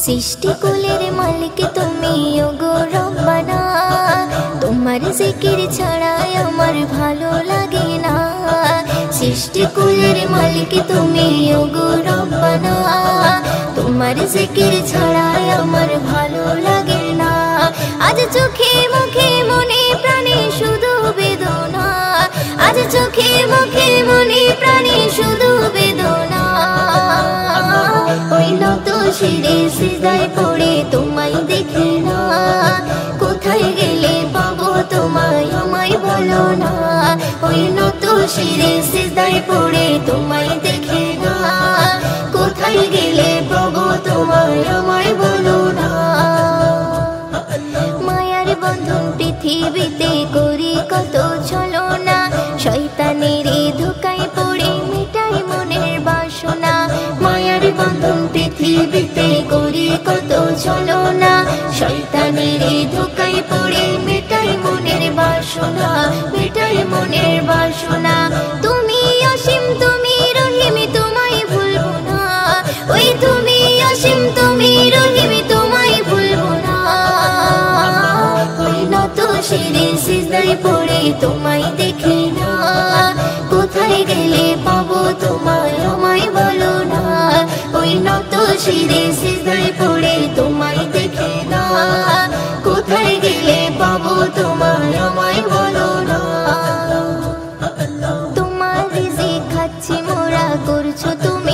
সৃষ্টিকুলের মালিক তুমি ওগো রব্বানা, তোমার জিকির ছাড়া আমার ভালো লাগে না। সৃষ্টিকুলের মালিক তুমি ওগো রব্বানা, তোমার জিকির ছাড়া আমার ভালো লাগে না। আজ চোখে মুখে মনে প্রাণে শুধু বেদনা, আজ চোখে মুখে মনে প্রাণে শুধু বেদনা। ওই নত শিরে সিজদায় পড়ে তোমায় দেখি না, কোথায় গেলে পাবো তোমায় আমায় বলো না। ওই নত শিরে সিজদায় পড়ে তোমায় দেখি না, কোথায় গেলে পাবো তোমায় আমায় বলো না। মায়ার বন্ধন পৃথিবীতে করি কত ছলনা, শয়তানের ধোঁকায় পড়ে মিটাই মনের বাসনা। মায়ার বন্ধন পৃথিবীতে করি কত ছলনা, শয়তানের ধোঁকায় পড়ে মিটাই মনের বাসনা, মিটাই মনের বাসনা। তুমি অসীম তুমি রহিম তোমায় ভুলবো না, ওই তুমি অসীম তুমি রহিম তোমায় ভুলবো না। ওই নত শিরে সিজদায় পড়ে তোমায় দেখি না, কোথায় গেলে পাবো তোমায় আমায় বলো না। ওই নত শিরে সিজদায় পড়ে তোমায় দেখি না, কোথায় গেলে পাবো তোমায় আমায় বলো না। তোমার রিজিক খাচ্ছি মোরা, করছো তুমি